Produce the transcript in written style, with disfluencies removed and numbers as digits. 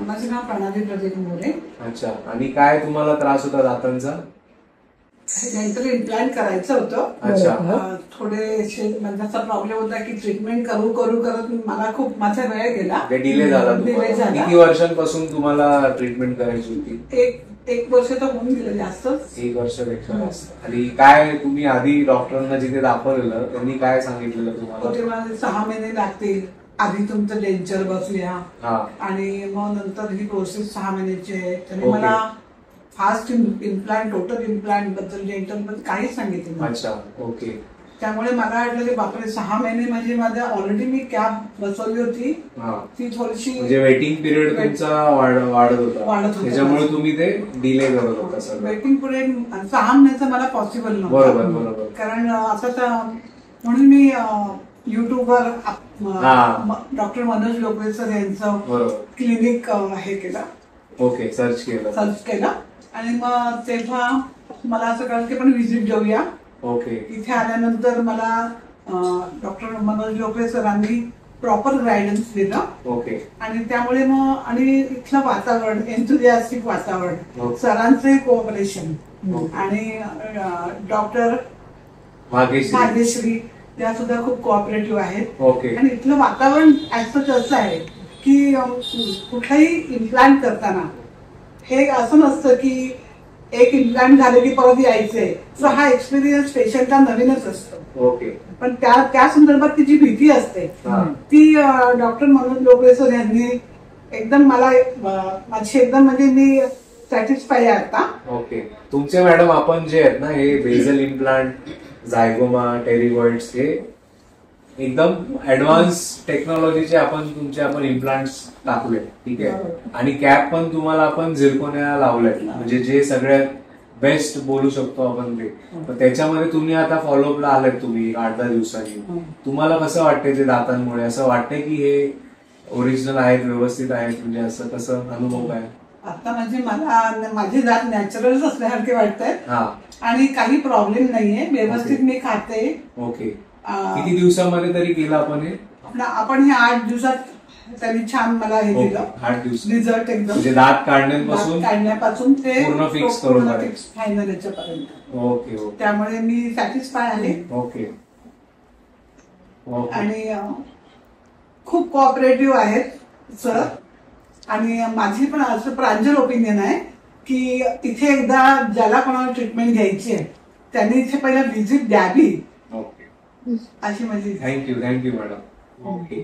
माझं नाव प्रणाली प्रदीप मोरे. अच्छा. आणि काय तुम्हाला त्रास होता दातांचा? डेंटल इम्प्लांट करायचं होतं. अच्छा. थोडेसे माझा प्रॉब्लेम होता की ट्रीटमेंट करू करू करत मला खूप माझा वेळ गेला, डिले झाला. किती वर्षांपासून तुम्हाला ट्रीटमेंट करायची होती? एक वर्ष तर होऊन गेलं जास्त. 1 वर्षापेक्षा जास्त. आणि काय तुम्ही आधी डॉक्टरांना जिथे दाखवलेलं त्यांनी काय सांगितलेलं तुम्हाला? ते मला 6 महिने लागतील, आधी तुमचं डेंचर बसल्या आणि मग नंतर ही प्रोसेस 6 महिन्याची आहे. त्यांनी मला फास्ट इम्प्लांट, टोटल इम्प्लांट बद्दल, डेंटल बद्दल काहीच सांगितलं. अच्छा. ओके. त्यामुळे मला वाटलं की बापरे 6 महिने म्हणजे माझ्या ऑलरेडी मी कॅब बसवली होती, ती थोडीशी म्हणजे वेटिंग पिरियड तुमचा वाढत होता, त्याच्यामुळे तुम्ही ते डिले करत होता. सर वेटिंग पिरियड 6 महिन्याचं मला पॉसिबल नव्हतं. बरोबर बरोबर. कारण आता तर म्हणून मी युट्यूबवर डॉक्टर मनोज लोकरे सर यांचं क्लिनिक हे केलं. ओके. सर्च केलं आणि मग तेव्हा मला असं कळलं की आपण व्हिजिट देऊया. ओके. इथे आल्यानंतर मला डॉक्टर मनोज लोकरे सरांनी प्रॉपर गायडन्स दिलं. ओके. आणि त्यामुळे मग आणि इथलं वातावरण, एन्थुजियास्टिक वातावरण, सरांचे कोऑपरेशन आणि डॉक्टर भाग्यश्री त्या सुद्धा खूप कोऑपरेटिव्ह आहेत. ओके. आणि इथलं वातावरण ऍक्च्युअली असं आहे की कुठलाही इम्प्लांट करताना हे असं नसतं की एक इम्प्लांट झाले की परत यायचंय. सो हा एक्सपिरियन्स पेशंटला नवीनच असतो. ओके. पण त्या संदर्भात ती जी भीती असते ती डॉक्टर मनोज लोकरे सर यांनी एकदम मला माझी एकदम म्हणजे मी सॅटिस्फाय आहे आता. ओके. तुमचे मॅडम आपण जे आहेत ना हे बेझल इम्प्लांट, झायगोमा, टेरिगॉइड्स हे एकदम ऍडव्हान्स टेक्नॉलॉजीचे आपण इम्प्लांट्स टाकले. ठीक आहे. आणि कॅप पण तुम्हाला आपण झिरकोनिया लावलाय, म्हणजे जे सगळ्यात बेस्ट बोलू शकतो आपण ते. पण त्याच्यामध्ये तुम्ही आता फॉलोअपला आलात तुम्ही 8-10 दिवसांनी. तुम्हाला कसं वाटतंय ते दातांमुळे? असं वाटतंय की हे ओरिजिनल आहेत, व्यवस्थित आहेत, म्हणजे असं कसं अनुभव काय? आता म्हणजे माझे दात नॅचरलच असल्यासारखे वाटतात आणि काही प्रॉब्लेम नाहीये. व्यवस्थित मी खाते. ओके. किती दिवसामध्ये तरी केलं आपण हे? आपण हे 8 दिवसात त्यांनी छान मला हे दिलं. 8 दिवस रिझल्ट एकदम, म्हणजे दात काढण्यापासून ते पूर्ण फिक्स करून फायनल याच्यापर्यंत. ओके. त्यामुळे मी सॅटिस्फाय आहे. ओके. आणि खूप कोऑपरेटिव्ह आहेत सर. आणि माझी पण असं प्रांजल ओपिनियन आहे की इथे एकदा ज्याला कोणाला ट्रीटमेंट घ्यायची आहे त्यांनी इथे पहिला व्हिजिट द्यावी अशी माझी. Thank you madam. ओके.